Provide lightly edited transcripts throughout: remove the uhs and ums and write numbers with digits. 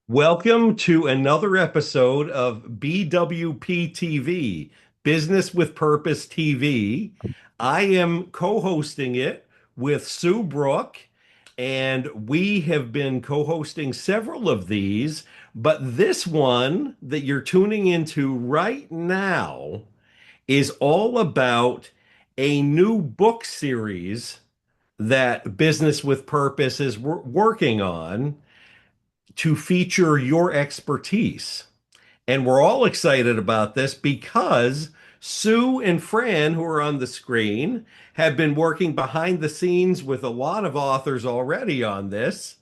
Welcome to another episode of BWPTV, Business with Purpose TV. I am co-hosting it with Sue Brooke, and we have been co-hosting several of these, but this one that you're tuning into right now is all about a new book series that Business with Purpose is working on to feature your expertise. And we're all excited about this because Sue and Fran, who are on the screen, have been working behind the scenes with a lot of authors already on this.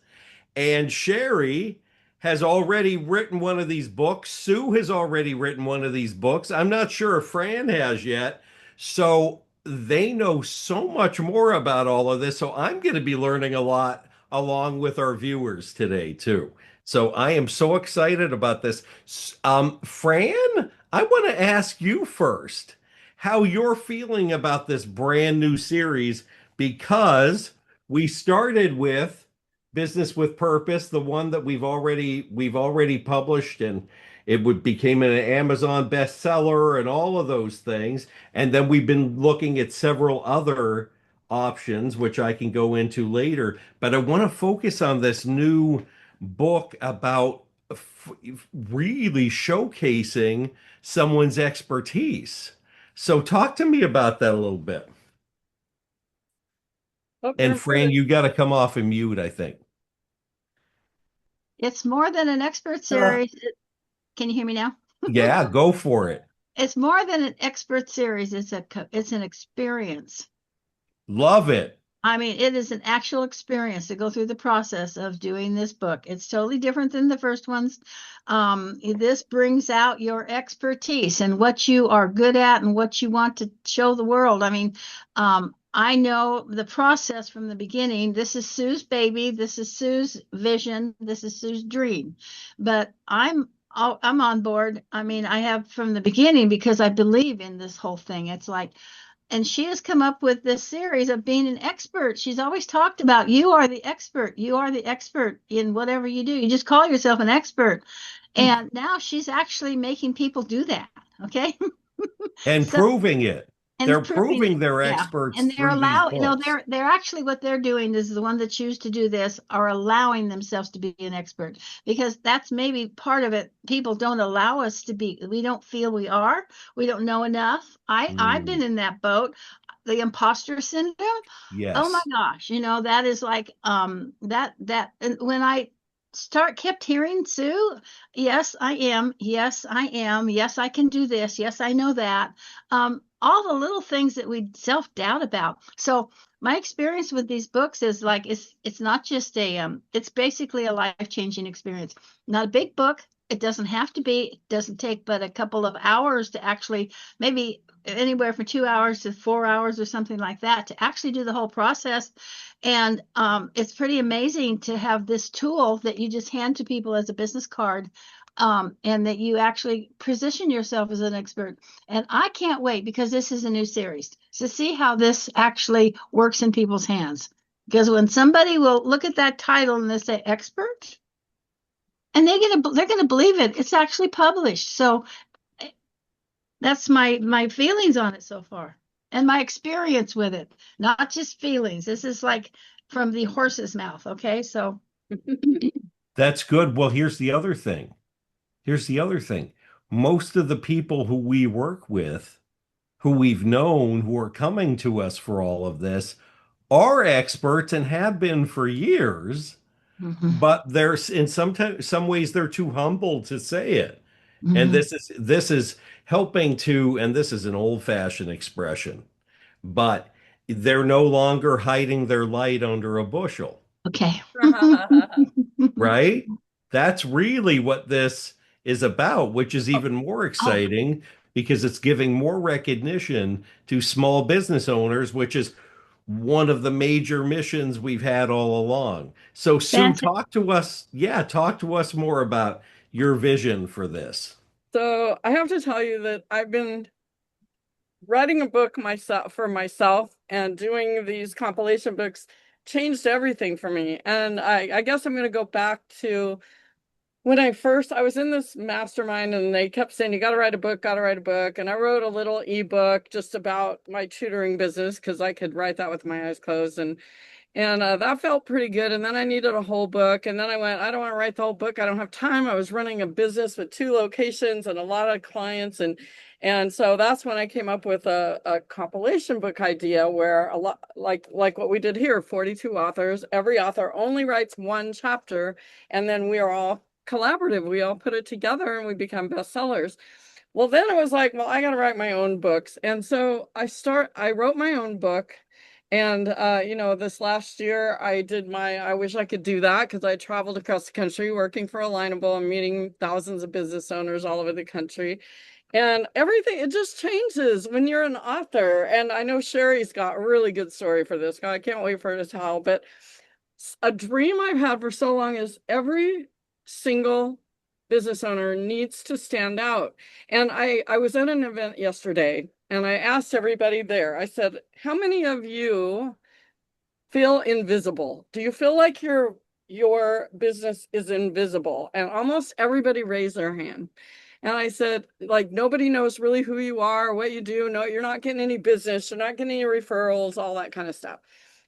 And Cherri has already written one of these books. Sue has already written one of these books. I'm not sure if Fran has yet. So they know so much more about all of this. So I'm going to be learning a lot along with our viewers today, too. So I am so excited about this. Fran, I want to ask you first how you're feeling about this brand new series because we started with Business with Purpose, the one that we've already published, and it would became an Amazon bestseller and all of those things. And then we've been looking at several other options, which I can go into later. But I want to focus on this new book about really showcasing someone's expertise. So talk to me about that a little bit. Oh, And you're Fran, muted. you got to come off and mute, I think. It's more than an expert series. Can you hear me now? Yeah, go for it. It's more than an expert series. It's an experience. Love it. I mean, it is an actual experience to go through the process of doing this book. It's totally different than the first ones. This brings out your expertise and what you are good at and what you want to show the world. I mean, I know the process from the beginning. This is Sue's baby. This is Sue's vision. This is Sue's dream. But I'm on board. I mean, I have from the beginning because I believe in this whole thing. It's like, and she has come up with this series of being an expert. She's always talked about you are the expert. You are the expert in whatever you do. You just call yourself an expert. And now she's actually making people do that. Okay. And So proving it. and They're proving it, proving they're yeah. experts And they're through these allowing, books. they're actually what they're doing is the one that choose to do this are allowing themselves to be an expert because that's maybe part of it. People don't allow us to be. We don't feel we don't know enough. I've been Mm, in that boat, the imposter syndrome. Oh my yes. gosh, that is like that and when I start kept hearing Sue, yes, I am. Yes, I am. Yes, I can do this. Yes, I know that. All the little things that we self-doubt about. So my experience with these books is like it's not just it's basically a life-changing experience. Not a big book. It doesn't have to be. It doesn't take but a couple of hours to actually maybe anywhere from 2 hours to 4 hours or something like that to actually do the whole process. And it's pretty amazing to have this tool that you just hand to people as a business card, and that you actually position yourself as an expert. And I can't wait because this is a new series to see how this actually works in people's hands. Because when somebody will look at that title and they say expert, and they're gonna believe it. It's actually published. So that's my feelings on it so far and my experience with it, not just feelings. This is like from the horse's mouth. Okay. So That's good. Well, here's the other thing. Here's the other thing. Most of the people who we work with, who we've known, who are coming to us for all of this, are experts and have been for years, mhm, but there's in some ways they're too humble to say it. And mhm. this is helping to, and this is an old-fashioned expression, but they're no longer hiding their light under a bushel, Okay. right? That's really what this is about, which is even more Oh, exciting because it's giving more recognition to small business owners, which is one of the major missions we've had all along. So, Sue, fantastic. talk to us. Yeah, talk to us more about your vision for this. So I have to tell you that I've been writing a book myself for myself and doing these compilation books changed everything for me. And I guess I'm going to go back to when I was in this mastermind and they kept saying, you got to write a book, got to write a book. And I wrote a little ebook just about my tutoring business because I could write that with my eyes closed. And that felt pretty good. And then I needed a whole book. And then I went, I don't want to write the whole book. I don't have time. I was running a business with 2 locations and a lot of clients. And so that's when I came up with a compilation book idea where a lot like what we did here, 42 authors. Every author only writes one chapter, and then we are all collaborative. We all put it together and we become bestsellers. Well, then I was like, well, I got to write my own books. And so I wrote my own book. And this last year I wish I could do that because I traveled across the country working for Alignable and meeting thousands of business owners all over the country. And everything, it just changes when you're an author. And I know Cherri's got a really good story for this. I can't wait for her to tell. But a dream I've had for so long is every single business owner needs to stand out. And I was at an event yesterday and I asked everybody there, I said, how many of you feel invisible? Do you feel like your business is invisible? And almost everybody raised their hand. And I said, like, nobody knows really who you are, what you do. No, you're not getting any business. You're not getting any referrals, all that kind of stuff.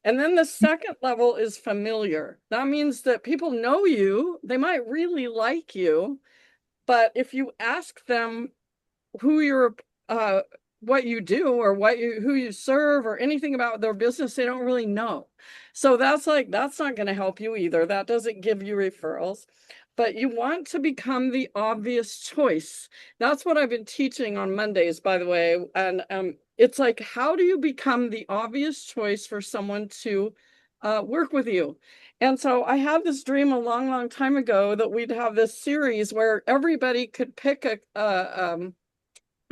And then the second level is familiar. That means that people know you. They might really like you. But if you ask them who you're, what you do or who you serve or anything about their business, they don't really know. So that's not going to help you either. That doesn't give you referrals. But you want to become the obvious choice. That's what I've been teaching on Mondays, by the way. And it's like, how do you become the obvious choice for someone to work with you? And so I had this dream a long, long time ago that we'd have this series where everybody could pick a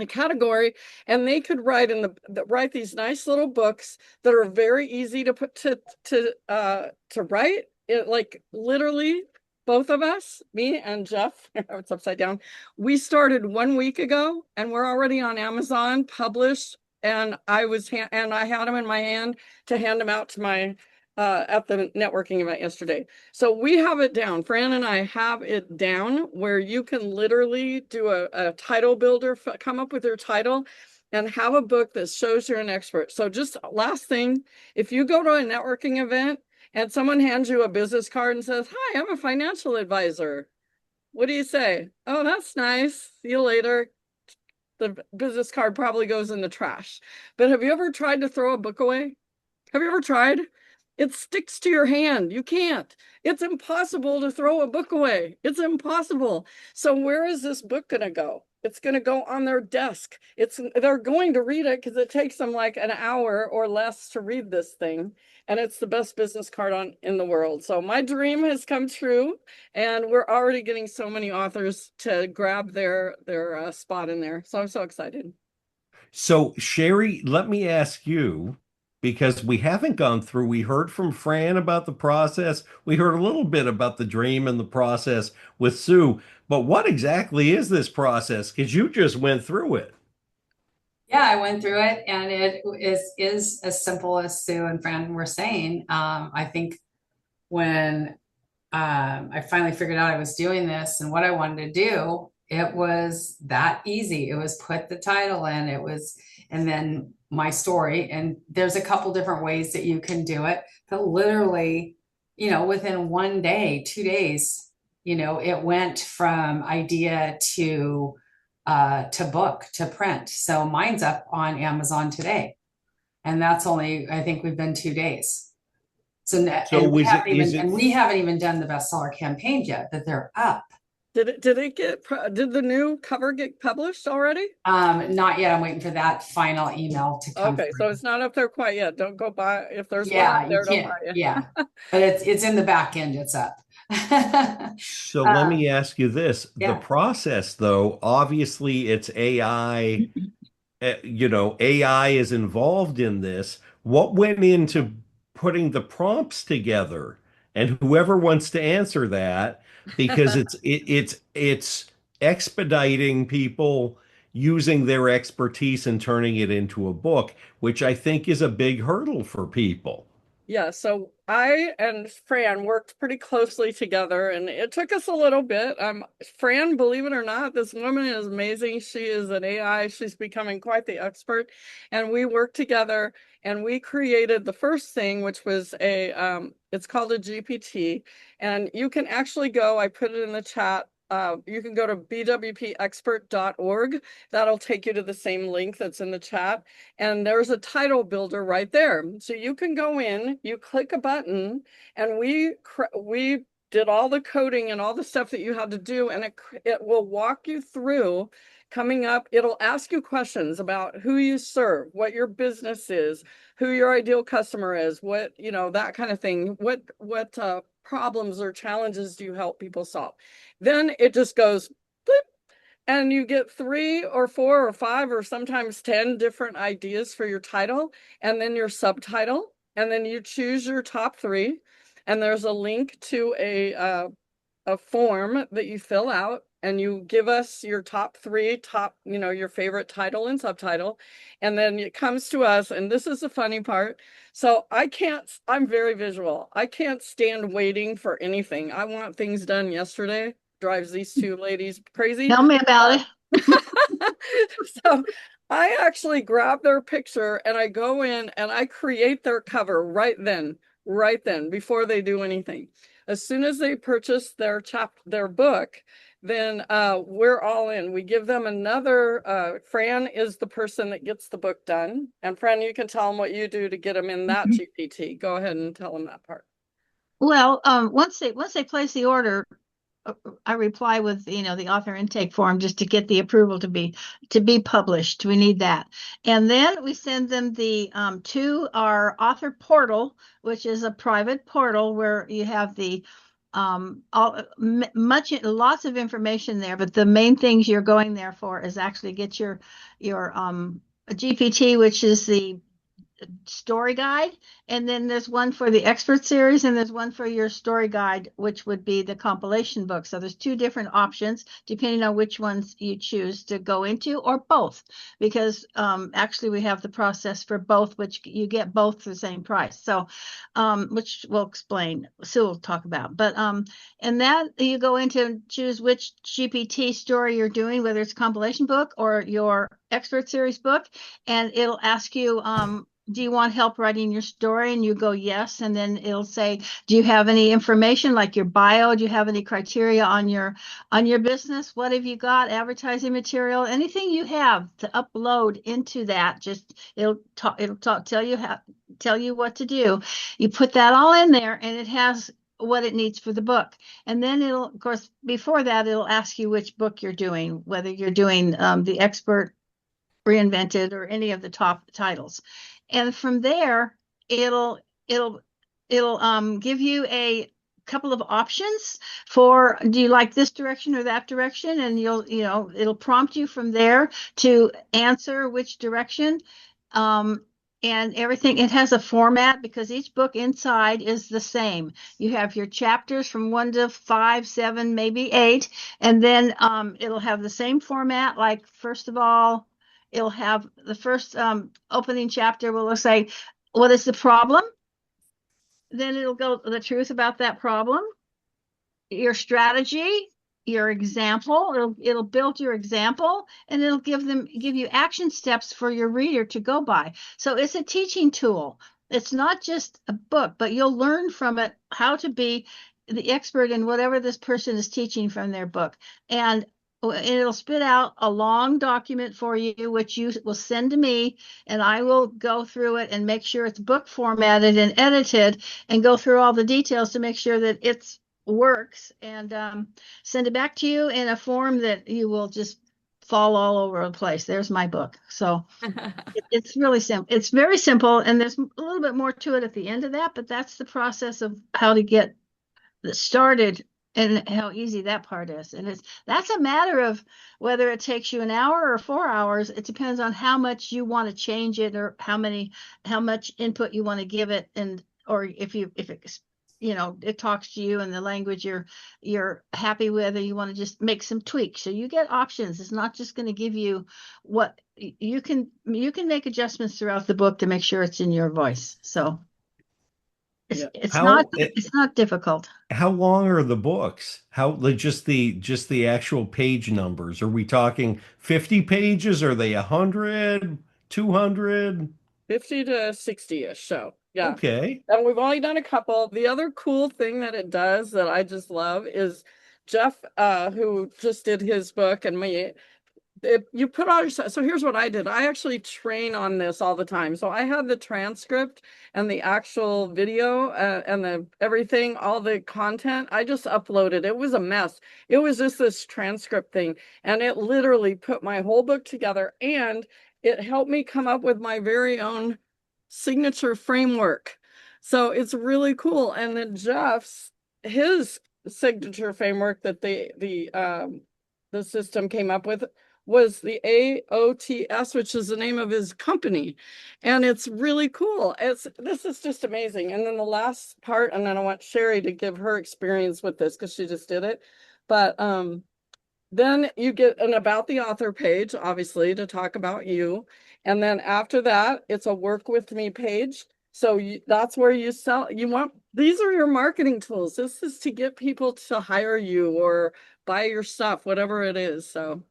category and they could write these nice little books that are very easy to put to write. It, like, literally both of us, me and Jeff, it's upside down, we started 1 week ago and we're already on Amazon published. And I had them in my hand to hand them out to my at the networking event yesterday. So we have it down. Fran and I have it down where you can literally do a title builder, come up with your title and have a book that shows you're an expert. So just last thing, if you go to a networking event and someone hands you a business card and says, hi, I'm a financial advisor, what do you say? Oh, that's nice. See you later. The business card probably goes in the trash. But have you ever tried to throw a book away? Have you ever tried? It sticks to your hand. You can't. It's impossible to throw a book away. It's impossible. So where is this book going to go? It's going to go on their desk. They're going to read it because it takes them like an hour or less to read this thing. And it's the best business card in the world. So my dream has come true. And we're already getting so many authors to grab their spot in there. So I'm so excited. So, Cherri, let me ask you, because we haven't gone through, we heard from Fran about the process. We heard a little bit about the dream and the process with Sue, but what exactly is this process? Because you just went through it. Yeah, I went through it and it is as simple as Sue and Fran were saying. I think when I finally figured out I was doing this and what I wanted to do, it was that easy. It was put the title in, and then my story. And there's a couple different ways that you can do it, but literally, within 1 day, 2 days, it went from idea to book to print. So mine's up on Amazon today. And that's only, I think we've been 2 days. So we haven't even done the bestseller campaigns yet, that they're up. Did the new cover get published already? Not yet. I'm waiting for that final email to come. Okay, so it's not up there quite yet. Don't go buy if there's one up there, don't buy it. Yeah. But it's in the back end, it's up. So let me ask you this. The process, though, obviously it's AI, AI is involved in this. What went into putting the prompts together? And whoever wants to answer that, because it's expediting people using their expertise and turning it into a book, which I think is a big hurdle for people. Yeah, so I and Fran worked pretty closely together, and it took us a little bit. Fran, believe it or not, this woman is amazing. She is an AI. She's becoming quite the expert, and we worked together and we created the first thing, which was it's called a GPT, and you can actually go, I put it in the chat. You can go to bwpexpert.org. That'll take you to the same link that's in the chat. And there's a title builder right there. So you can go in, you click a button, and we did all the coding and all the stuff that you had to do, and it will walk you through coming up. It'll ask you questions about who you serve, what your business is, who your ideal customer is, what, that kind of thing. What problems or challenges do you help people solve? Then it just goes and you get 3 or 4 or 5 or sometimes 10 different ideas for your title and then your subtitle. And then you choose your top 3. And there's a link to a form that you fill out, and you give us your top 3, your favorite title and subtitle. And then it comes to us. And this is the funny part. So I'm very visual. I can't stand waiting for anything. I want things done yesterday. Drives these 2 ladies crazy. Tell me about it. So I actually grab their picture and I go in and I create their cover right then, before they do anything. As soon as they purchase their book, then we're all in. We give them another, Fran is the person that gets the book done. And Fran, you can tell them what you do to get them in that GPT. Go ahead and tell them that part. Well, once they place the order, I reply with the author intake form just to get the approval to be published. We need that, and then we send them the to our author portal, which is a private portal where you have the lots of information there. But the main things you're going there for is actually get your GPT, which is the story guide, and then there's one for the expert series, and there's one for your story guide, which would be the compilation book. So there's 2 different options depending on which ones you choose to go into, or both, because actually we have the process for both, which you get both for the same price. So which we'll explain, Sue will talk about. But and that you go into choose which GPT story you're doing, whether it's compilation book or your expert series book, and it'll ask you do you want help writing your story? And you go yes, and then it'll say, do you have any information like your bio? Do you have any criteria on your business? What have you got? Advertising material? Anything you have to upload into that? Just it'll tell you what to do. You put that all in there, and it has what it needs for the book. And then it'll, of course, before that, it'll ask you which book you're doing, whether you're doing the expert, reinvented, or any of the top titles. And from there, it'll give you a couple of options for, do you like this direction or that direction? And it'll prompt you from there to answer which direction. And everything, it has a format because each book inside is the same. You have your chapters from 1 to 5, 7, maybe 8, and then it'll have the same format. Like, first of all, it'll have the first opening chapter will say, what is the problem? Then it'll go the truth about that problem, your strategy, your example. It'll build your example, and it'll give you action steps for your reader to go by. So it's a teaching tool. It's not just a book, but you'll learn from it how to be the expert in whatever this person is teaching from their book. And it'll spit out a long document for you, which you will send to me, and I will go through it and make sure it's book formatted and edited, and go through all the details to make sure that it works, and send it back to you in a form that you will just fall all over the place. There's my book. So it's really simple. It's very simple, and there's a little bit more to it at the end of that, but that's the process of how to get started and how easy that part is. And that's a matter of whether it takes you an hour or 4 hours. It depends on how much you want to change it, or how much input you want to give it, and or if it talks to you in the language you're happy with, or you want to just make some tweaks. So you get options. It's not just going to give you what you can make adjustments throughout the book to make sure it's in your voice. So Yeah. It's How not difficult. how long are the books? How like just the actual page numbers? Are we talking 50 pages? Are they 100, 200? 50 to 60-ish. So, yeah. Okay. And we've only done a couple. The other cool thing that it does that I just love is Jeff, who just did his book, and me, you put all your stuff. So here's what I did. I actually train on this all the time. So I had the transcript and the actual video and the everything, all the content. I just uploaded. It was a mess. It was just this transcript thing. And it literally put my whole book together, and it helped me come up with my very own signature framework. So it's really cool. And then his signature framework that the system came up with was the AOTS, which is the name of his company. And it's really cool. This is just amazing. And then the last part, and then I want Cherri to give her experience with this because she just did it. But then you get an about the author page, obviously, to talk about you. And then after that, it's a work with me page. So that's where you sell. These are your marketing tools. This is to get people to hire you or buy your stuff, whatever it is. So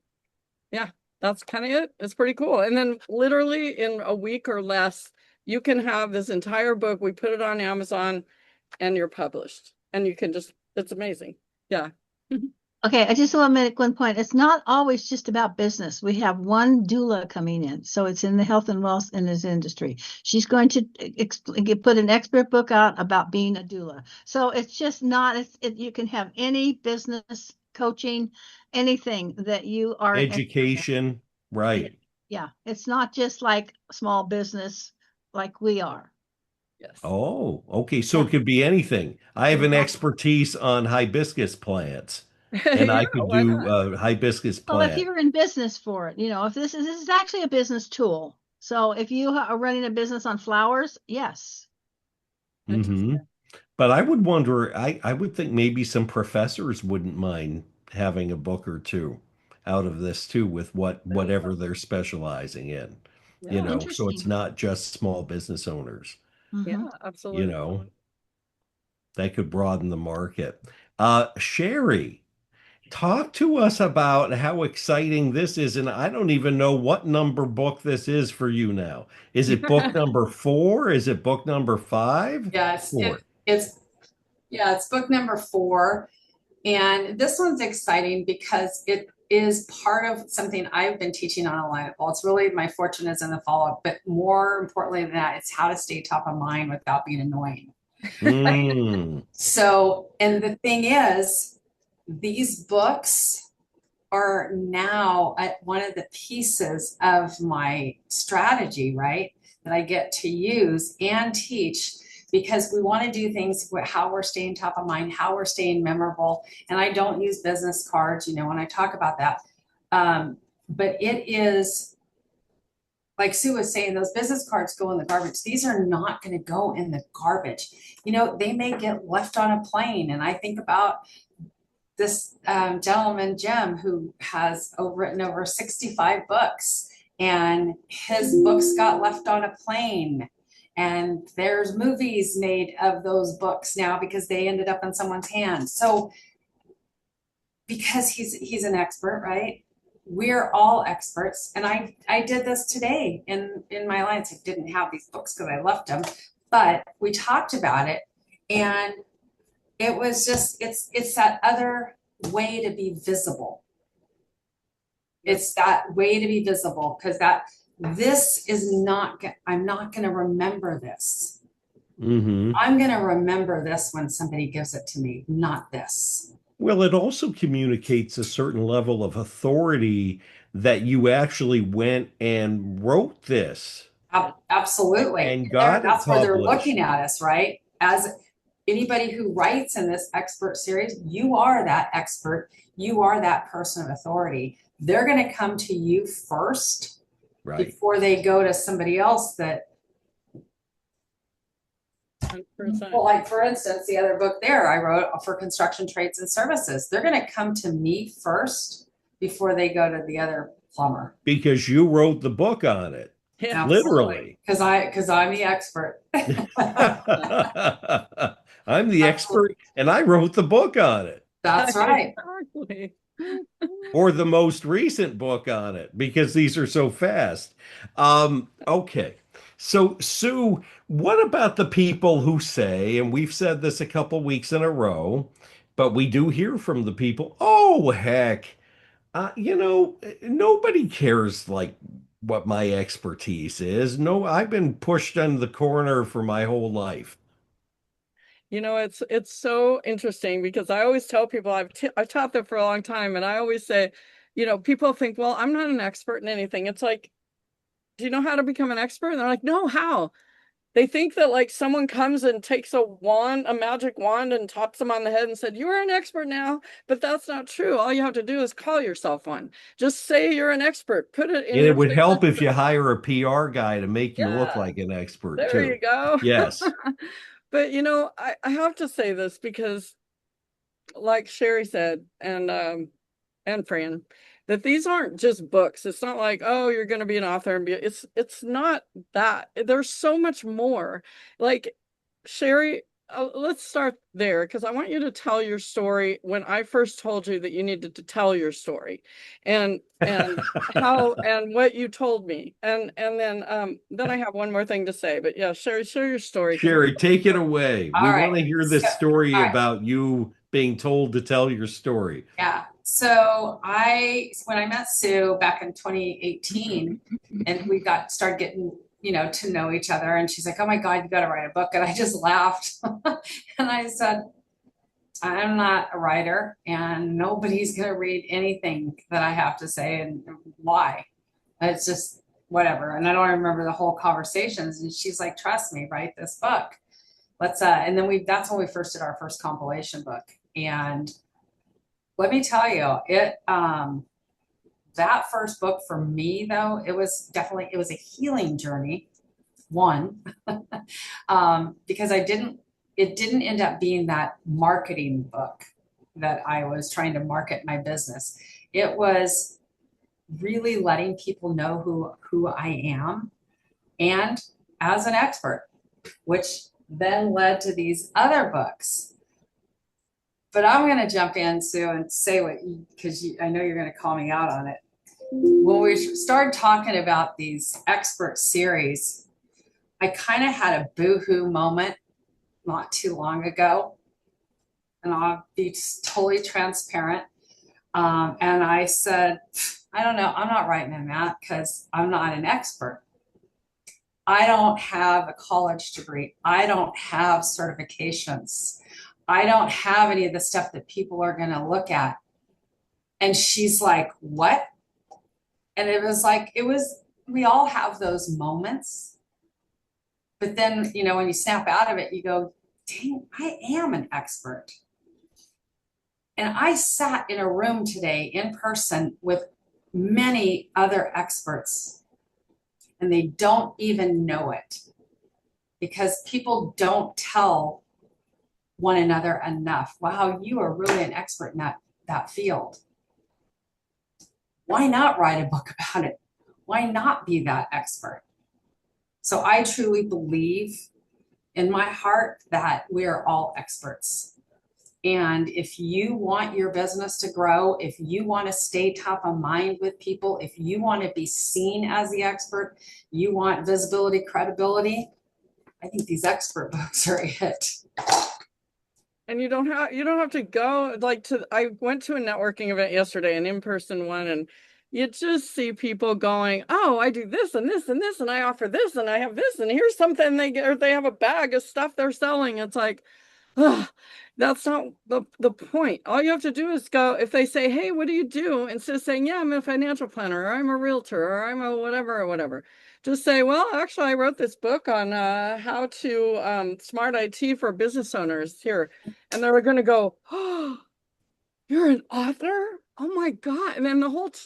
yeah, that's kind of it. It's pretty cool. And then literally in a week or less, you can have this entire book. We put it on Amazon and you're published. And you can it's amazing. Yeah. Okay, I just want to make one point. It's not always just about business. We have one doula coming in, so it's in the health and wealth in this industry. She's going to put an expert book out about being a doula. So it's just not. You can have any business coaching, anything that you are Education, right. Yeah, it's not just like small business like we are. Yes. Oh, okay. So Yeah. it could be anything. I have an Exactly. expertise on hibiscus plants, and I Yeah, could why do not? a hibiscus Well, if plant. you're in business for it, if this is actually a business tool. So if you are running a business on flowers, yes. Hmm. But I would wonder, I would think maybe some professors wouldn't mind having a book or two out of this too, with whatever they're specializing in, Yeah, so it's Interesting. not just small business owners, yeah, Mhm. you absolutely. know, that could broaden the market. Cherri, talk to us about how exciting this is. And I don't even know what number book this is for you now. Is it book number 4? Is it book number 5? Yes, 4. it's yeah, it's book number 4. And this one's exciting because it is part of something I've been teaching online. Well, it's really my fortune is in the follow-up, but more importantly than that, it's how to stay top of mind without being annoying. Mm. So, and the thing is, these books are now at one of the pieces of my strategy, right? That I get to use and teach because we want to do things with how we're staying top of mind, how we're staying memorable. And I don't use business cards, when I talk about that. But it is, like Sue was saying, those business cards go in the garbage. These are not going to go in the garbage. They may get left on a plane. And I think about this gentleman, Jim, who has written over 65 books, and his books got left on a plane. And there's movies made of those books now because they ended up in someone's hands. So because he's an expert, right? We're all experts. And I did this today in my alliance. I didn't have these books because I left them, but we talked about it, and it was just it's that other way to be visible. It's that way to be visible because this is not, I'm not going to remember this. Hmm. I'm going to remember this when somebody gives it to me, not this. Well, it also communicates a certain level of authority that you actually went and wrote this Absolutely. and got it That's where they're published. looking at us, right? As anybody who writes in this expert series, you are that expert. You are that person of authority. They're going to come to you first Right. before they go to somebody else that, 100%. well, like for instance, the other book there I wrote for construction trades and services. They're going to come to me first before they go to the other plumber. Because you wrote the book on it. Yeah. Literally. Because I'm the expert. I'm the expert, and I wrote the book on it, That's right. Exactly. or the most recent book on it, because these are so fast. Okay. So, Sue, what about the people who say, and we've said this a couple weeks in a row, but we do hear from the people, oh, heck, nobody cares like what my expertise is. No, I've been pushed in the corner for my whole life. It's so interesting because I always tell people I've taught them for a long time, and I always say, people think, well, I'm not an expert in anything. It's like, do you know how to become an expert? And they're like, no, how? They think that like someone comes and takes a magic wand and taps them on the head and said, you are an expert now. But that's not true. All you have to do is call yourself one. Just say you're an expert. Put it in And it your would help if signature. you hire a PR guy to make you look Yeah, like an expert there too. you go. Yes. But I have to say this because like Cherri said, and Fran, that these aren't just books. It's not like, oh, you're going to be an author and it's not that. There's so much more. Like Cherri, let's start there because I want you to tell your story when I first told you that you needed to tell your story, and how and what you told me, and then I have one more thing to say. But yeah, Cherri, share your story because Sherry, take it away. We All want right. to hear So, this story all right. about you being told to tell your story. Yeah. So when I met Sue back in 2018 and we started getting, to know each other, and she's like, oh my God, you got to write a book. And I just laughed. And I said, I'm not a writer and nobody's going to read anything that I have to say, and why? It's just whatever. And I don't remember the whole conversations. And she's like, trust me, write this book. And then that's when we first did our first compilation book. And let me tell you, that first book for me though, it was a healing journey. One, because it didn't end up being that marketing book that I was trying to market my business. It was really letting people know who I am and as an expert, which then led to these other books. But I'm going to jump in, Sue, and say because I know you're going to call me out on it. When we started talking about these expert series, I kind of had a boohoo moment not too long ago. And I'll be totally transparent. And I said, I don't know, I'm not writing them out because I'm not an expert. I don't have a college degree. I don't have certifications. I don't have any of the stuff that people are going to look at. And she's like, what? And it was like, we all have those moments. But then, when you snap out of it, you go, dang, I am an expert. And I sat in a room today in person with many other experts, and they don't even know it because people don't tell one another enough. Wow, you are really an expert in that field. Why not write a book about it? Why not be that expert? So I truly believe in my heart that we are all experts. And if you want your business to grow, if you want to stay top of mind with people, if you want to be seen as the expert, you want visibility, credibility, I think these expert books are it. And you don't have to go I went to a networking event yesterday, an in-person one, and you just see people going, oh, I do this and this and this, and I offer this and I have this, and here's something they have a bag of stuff they're selling. It's like, oh, that's not the point. All you have to do is go, if they say, hey, what do you do? Instead of saying, yeah, I'm a financial planner, or I'm a realtor, or I'm a whatever, or whatever. Just say, well, actually, I wrote this book on how to smart IT for business owners here. And they're going to go, oh, you're an author? Oh my God. And then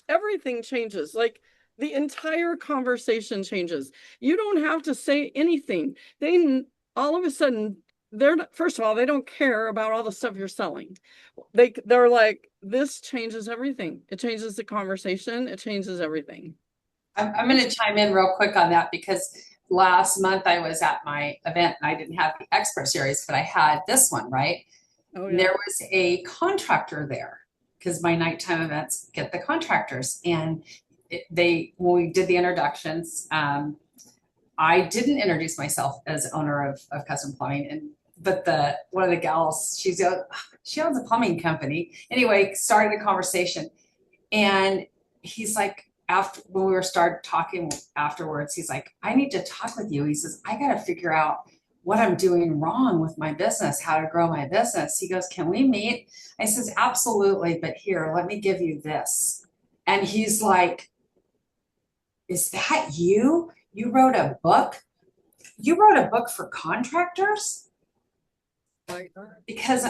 everything changes. Like the entire conversation changes. You don't have to say anything. All of a sudden, first of all, they don't care about all the stuff you're selling. They're like, this changes everything. It changes the conversation. It changes everything. I'm going to chime in real quick on that because last month I was at my event and I didn't have the expert series, but I had this one, right? Oh, And there was a contractor there because my nighttime events get the contractors. And when we did the introductions, I didn't introduce myself as owner of Custom Plumbing, but one of the gals, she owns a plumbing company. Anyway, started a conversation, and he's like, after when we started talking afterwards, he's like, I need to talk with you. He says, I got to figure out what I'm doing wrong with my business, how to grow my business. He goes, can we meet? I says, absolutely, but here, let me give you this. And he's like, is that you? You wrote a book? You wrote a book for contractors? Because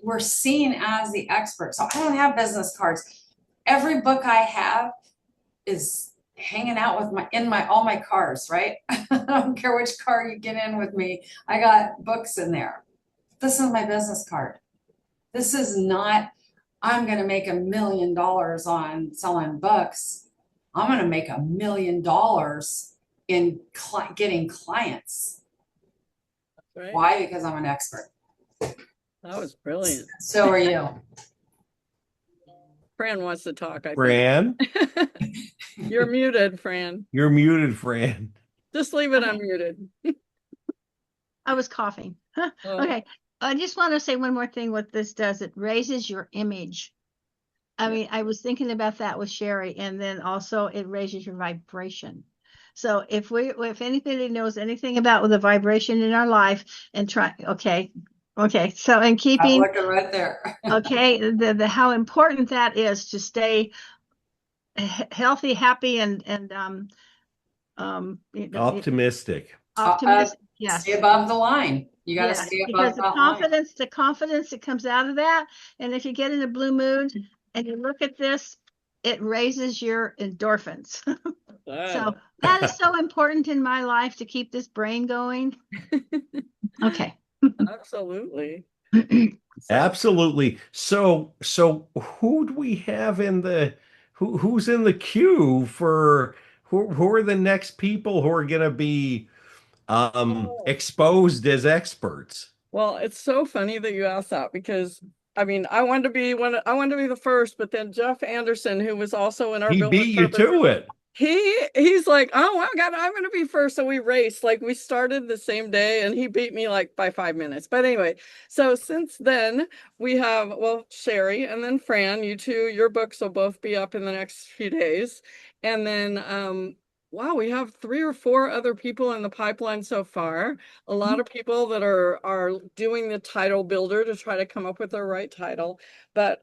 we're seen as the expert. So I don't have business cards. Every book I have is hanging out with all my cars, right? I don't care which car you get in with me. I got books in there. This is my business card. This is not, I'm going to make $1 million on selling books. I'm going to make $1 million in getting clients. Right. Why? Because I'm an expert. That was brilliant. So are you. Fran wants to talk, I Fran, think. You're muted, Fran. you're muted, Fran. Just leave it unmuted. I was coughing. Oh. Okay. I just want to say one more thing. What this does, it raises your image. I mean, I was thinking about that with Cherri, and then also it raises your vibration. So if anybody knows anything about the vibration in our life and okay. So in I'm keeping, looking right there. okay, the how important that is to stay healthy, happy, and Optimistic. optimistic. Yes. Stay above the line. You got to Yes, stay because above that line. the confidence that comes out of that, and if you get in a blue mood and you look at this, it raises your endorphins. So that is so important in my life to keep this brain going. Okay. Absolutely. Absolutely. So who do we have who's in the queue for who are the next people who are going to be exposed as experts? Well, it's so funny that you asked that because I mean, I wanted to be the first, but then Jeff Anderson, who was also in our He Build beat with you Purpose, to it. he's like, oh my God, I'm gonna be first. So we raced, like we started the same day and he beat me like by 5 minutes. But anyway, so since then we have, well, Cherri and then Fran, you two, your books will both be up in the next few days. And then wow, we have 3 or 4 other people in the pipeline so far. A lot of people that are doing the title builder to try to come up with the right title. But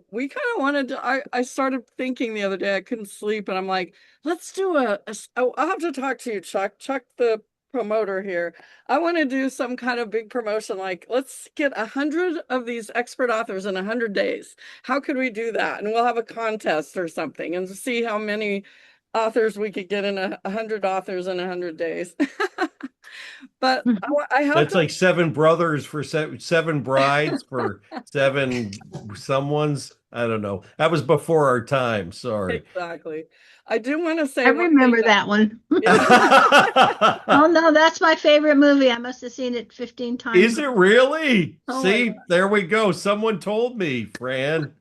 we kind of wanted to, I started thinking the other day, I couldn't sleep, and I'm like, let's do I'll have to talk to you, Chuck, the promoter here. I want to do some kind of big promotion, like let's get 100 of these expert authors in 100 days. How could we do that? And we'll have a contest or something and see how many authors we could get in 100 authors in 100 days. But I have That's to, like 7 brothers for 7 brides for 7 someone's. I don't know. That was before our time. Sorry. exactly. I do want to say I one remember thing that one. Yeah. Oh no, that's my favorite movie. I must have seen it 15 times. Is it really? Oh my See, God. there we go. Someone told me, Fran.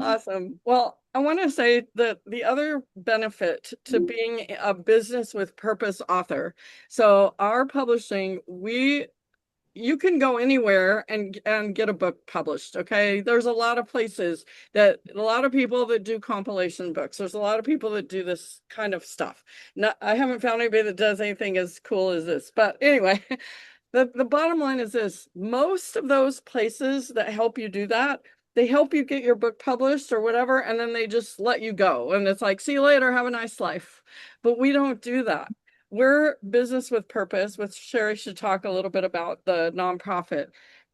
Awesome. Well, I want to say that the other benefit to being a business with purpose author. So our publishing, you can go anywhere and get a book published. Okay. There's a lot of places a lot of people that do compilation books. There's a lot of people that do this kind of stuff. I haven't found anybody that does anything as cool as this, but anyway, the bottom line is this: most of those places that help you do that, they help you get your book published or whatever, and then they just let you go. And it's like, see you later, have a nice life. But we don't do that. We're business with purpose, which Cherri should talk a little bit about the nonprofit.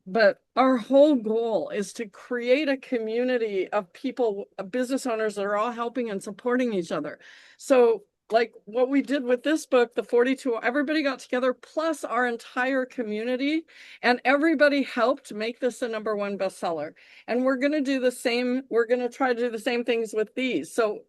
But our whole goal is to create a community of people, business owners that are all helping and supporting each other. So like what we did with this book, the 42, everybody got together, plus our entire community, and everybody helped make this a #1 bestseller. And we're going to do the same. We're going to try to do the same things with these. So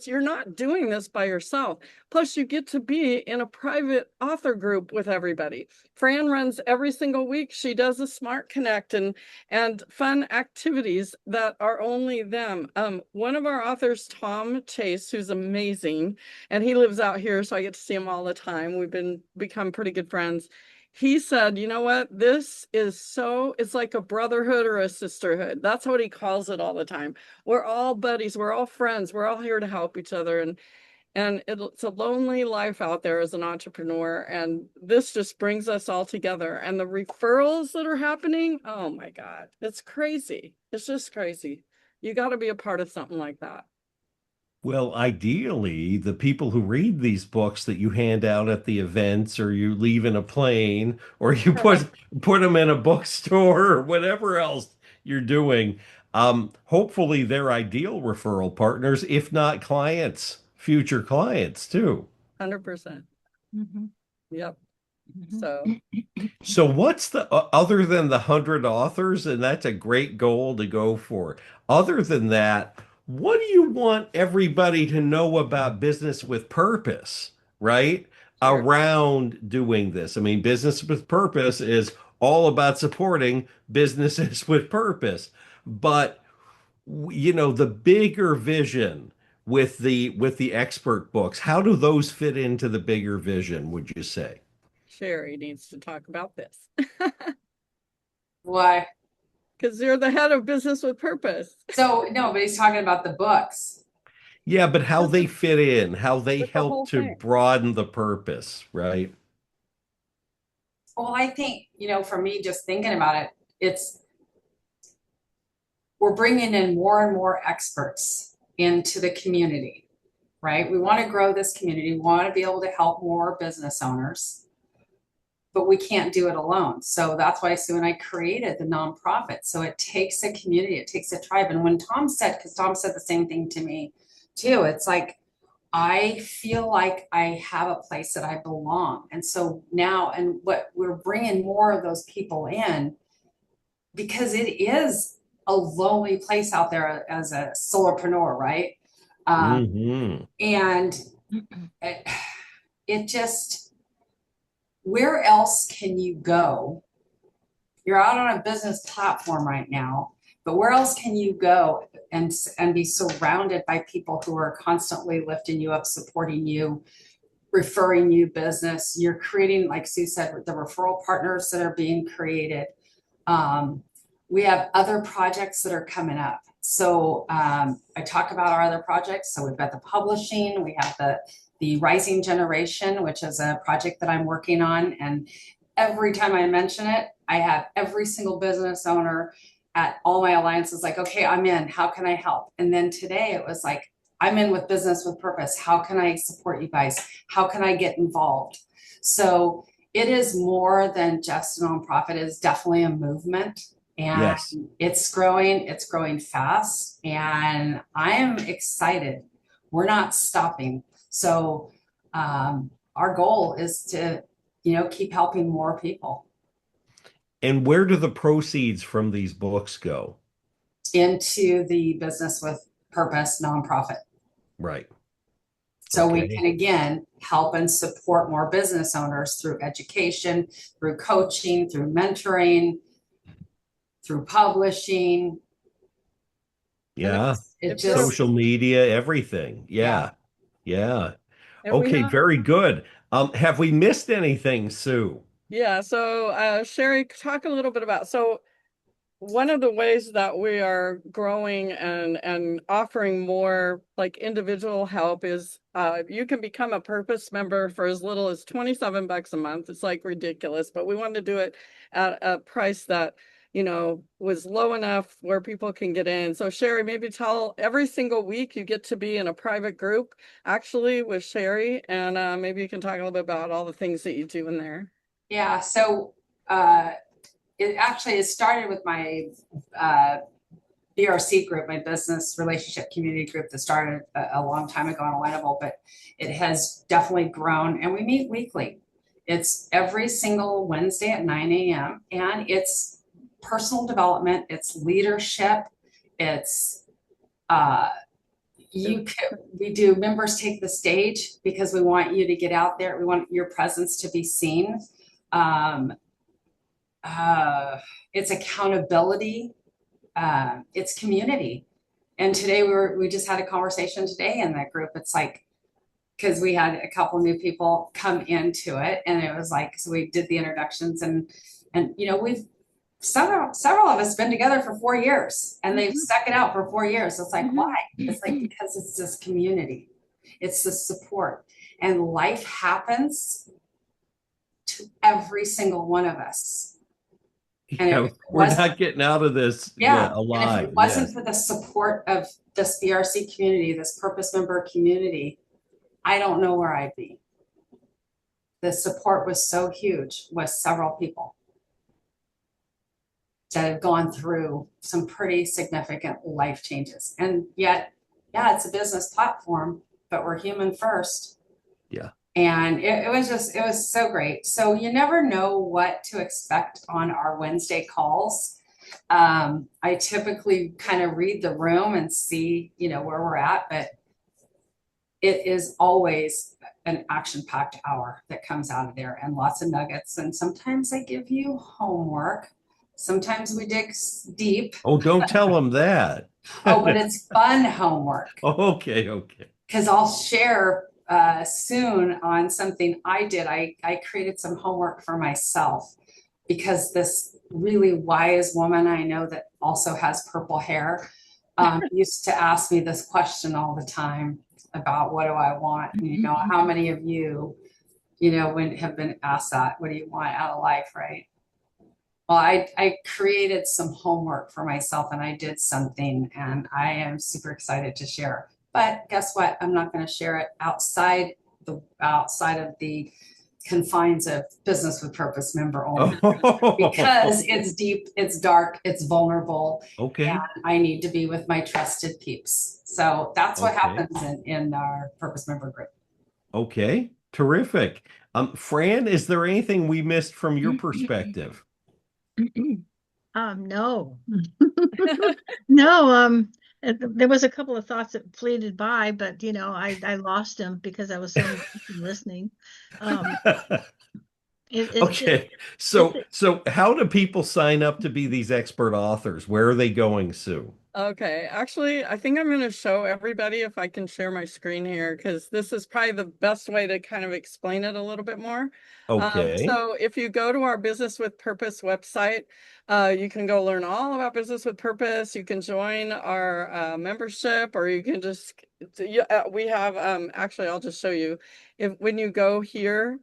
you're not doing this by yourself. Plus, you get to be in a private author group with everybody. Fran runs every single week. She does a Smart Connect and fun activities that are only them. One of our authors, Tom Chase, who's amazing, and he lives out here, so I get to see him all the time. We've become pretty good friends. He said, you know what, this is it's like a brotherhood or a sisterhood. That's what he calls it all the time. We're all buddies, we're all friends, we're all here to help each other. And it's a lonely life out there as an entrepreneur. And this just brings us all together. And the referrals that are happening, oh my God, it's crazy. It's just crazy. You got to be a part of something like that. Well, ideally, the people who read these books that you hand out at the events or you leave in a plane or you put them in a bookstore or whatever else you're doing, hopefully they're ideal referral partners, if not clients, future clients too. 100%. Mm-hmm. Yep. Mm-hmm. So what's the other than the 100 authors, and that's a great goal to go for. Other than that, what do you want everybody to know about business with purpose, right? Sure. Around doing this. I mean, business with purpose is all about supporting businesses with purpose. But the bigger vision with the expert books, how do those fit into the bigger vision, would you say? Cherri needs to talk about this. Why? Because you're the head of Business with Purpose. So no, but he's talking about the books. Yeah, but how they fit in, how they With the whole help to thing. broaden the purpose, right? Well, I think, for me, just thinking about it, we're bringing in more and more experts into the community, right? We want to grow this community. We want to be able to help more business owners, but we can't do it alone. So that's why Sue and I created the nonprofit. So it takes a community, it takes a tribe. And when because Tom said the same thing to me too, it's like, I feel like I have a place that I belong. And so now, and what we're bringing more of those people in, because it is a lonely place out there as a solopreneur, right? Hmm. And it just, where else can you go? You're out on a business platform right now, but where else can you go and be surrounded by people who are constantly lifting you up, supporting you, referring you business? You're creating, like Sue said, the referral partners that are being created. We have other projects that are coming up. So I talk about our other projects. So we've got the publishing, we have the Rising Generation, which is a project that I'm working on. And every time I mention it, I have every single business owner at all my alliances like, okay, I'm in, how can I help? And then today it was like, I'm in with Business with Purpose. How can I support you guys? How can I get involved? So it is more than just a nonprofit. It is definitely a movement. And Yes. it's growing fast, and I am excited. We're not stopping. So our goal is to, keep helping more people. And where do the proceeds from these books go? Into the Business with Purpose nonprofit. Right. So Okay. we can, again, help and support more business owners through education, through coaching, through mentoring, through publishing. Yeah. It just, Social media, everything. Yeah. Yeah. And we Okay, have, very good. Have we missed anything, Sue? yeah. So Cherri, talk a little bit about, so one of the ways that we are growing and offering more like individual help is you can become a purpose member for as little as $27 a month. It's like ridiculous, but we want to do it at a price that, was low enough where people can get in. So Cherri, maybe tell, every single week you get to be in a private group actually with Cherri, and maybe you can talk a little bit about all the things that you do in there. yeah. So it started with my BRC group, my business relationship community group that started a long time ago on Alignable, but it has definitely grown, and we meet weekly. It's every single Wednesday at 9 a.m. and it's personal development, it's leadership, it's we do members take the stage because we want you to get out there. We want your presence to be seen. Um, it's accountability. It's community. And today we just had a conversation today in that group. It's like, because we had a couple new people come into it, and it was like, so we did the introductions, and we've several of us been together for 4 years, and they've stuck it out for 4 years. It's like, why? It's like, because it's this community, it's the support, and life happens to every single one of us. And we're not getting out of this alive. And if it wasn't for the support of this BRC community, this purpose member community, I don't know where I'd be. The support was so huge with several people that have gone through some pretty significant life changes. And yet, it's a business platform, but we're human first. Yeah. And it was so great. So you never know what to expect on our Wednesday calls. I typically kind of read the room and see, where we're at, but it is always an action-packed hour that comes out of there, and lots of nuggets. And sometimes I give you homework. Sometimes we dig deep. Oh, don't tell them that. Oh, but it's fun homework. Okay. Because I'll share soon on something I did. I created some homework for myself, because this really wise woman I know that also has purple hair used to ask me this question all the time about, what do I want? And, how many of you, have been asked that? What do you want out of life, right? Well, I created some homework for myself, and I did something, and I am super excited to share. But guess what? I'm not going to share it outside of the confines of Business with Purpose member only, because it's deep, it's dark, it's vulnerable. Okay. And I need to be with my trusted peeps. So that's what happens in our Purpose member group. Okay. Terrific. Fran, is there anything we missed from your perspective? No. No, there was a couple of thoughts that fleeted by, but I lost them because I was so listening. Okay. So how do people sign up to be these expert authors? Where are they going, Sue? Okay, actually, I think I'm going to show everybody, if I can share my screen here, because this is probably the best way to kind of explain it a little bit more. Okay. So if you go to our Business with Purpose website, you can go learn all about Business with Purpose. You can join our membership, or you can just, we have, actually, I'll just show you. When you go here,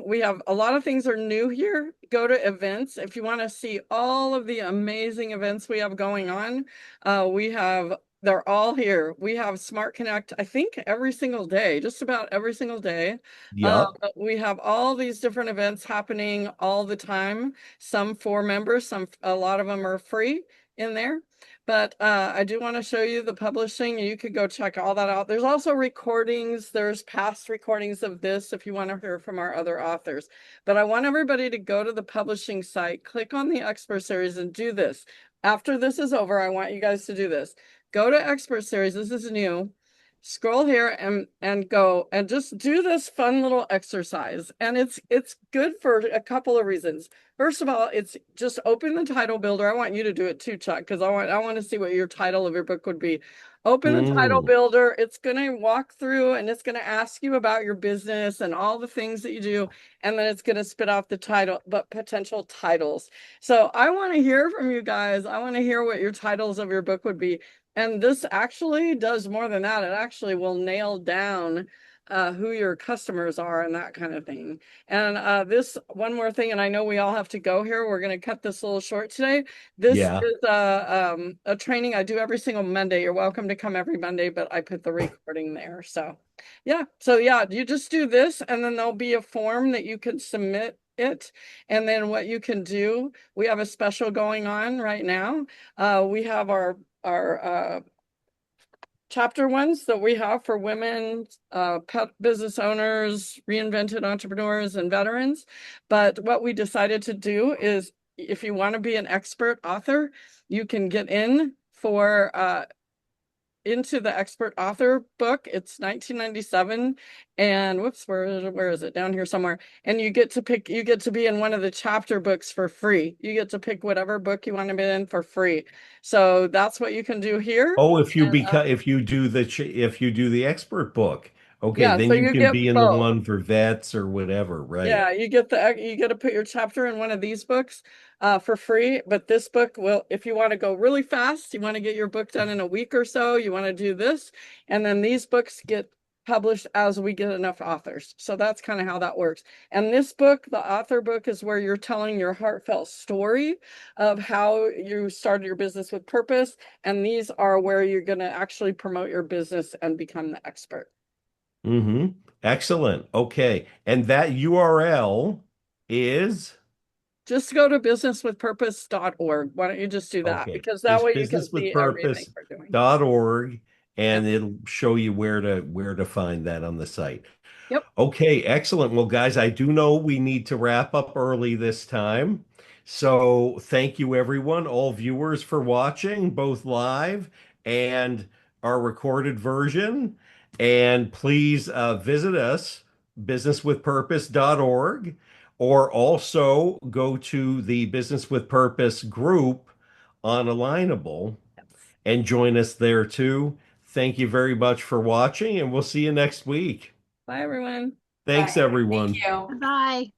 we have a lot of things are new here. Go to events. If you want to see all of the amazing events we have going on, they're all here. We have Smart Connect, I think every single day, just about every single day. Yep. We have all these different events happening all the time. Some for members, a lot of them are free in there. But I do want to show you the publishing. You could go check all that out. There's also recordings. There's past recordings of this if you want to hear from our other authors. But I want everybody to go to the publishing site, click on the Expert Series, and do this. After this is over, I want you guys to do this. Go to Expert Series. This is new. Scroll here and go and just do this fun little exercise. And it's good for a couple of reasons. First of all, it's just open the title builder. I want you to do it too, Chuck, because I want to see what your title of your book would be. Open the title builder. It's going to walk through, and it's going to ask you about your business and all the things that you do. And then it's going to spit out the title, but potential titles. So I want to hear from you guys. I want to hear what your titles of your book would be. And this actually does more than that. It actually will nail down who your customers are and that kind of thing. And this one more thing, and I know we all have to go here. We're going to cut this a little short today. This is a training I do every single Monday. You're welcome to come every Monday, but I put the recording there. So you just do this, and then there'll be a form that you can submit it. And then what you can do, we have a special going on right now. We have our chapter ones that we have for women, pet business owners, reinvented entrepreneurs, and veterans. But what we decided to do is, if you want to be an expert author, you can get in for into the expert author book. It's 1997, and whoops, where is it? Down here somewhere. And you get to pick, you get to be in one of the chapter books for free. You get to pick whatever book you want to be in for free. So that's what you can do here. Oh, if you And, become if you do if you do the expert book, okay, yeah, then so you you can get be in the both. one for vets or whatever, right? Yeah, you get to put your chapter in one of these books for free. But this book will, if you want to go really fast, you want to get your book done in a week or so, you want to do this, and then these books get published as we get enough authors. So that's kind of how that works. And this book, the author book, is where you're telling your heartfelt story of how you started your business with purpose. And these are where you're going to actually promote your business and become the expert. Mm-hmm. Excellent. Okay. And that URL is Just go to businesswithpurpose.org. Why don't you just do that? okay. Because that Just way you can see everything we're doing. businesswithpurpose.org, Yep. and it'll show you where to find that on the site. Yep. Okay, excellent. Well, guys, I do know we need to wrap up early this time. So thank you, everyone, all viewers, for watching, both live and our recorded version. And please visit us, businesswithpurpose.org, or also go to the Business with Purpose group on Alignable and join us there too. Thank you very much for watching, and we'll see you next week. Bye, everyone. Thanks, Bye. Thank everyone. you. Bye.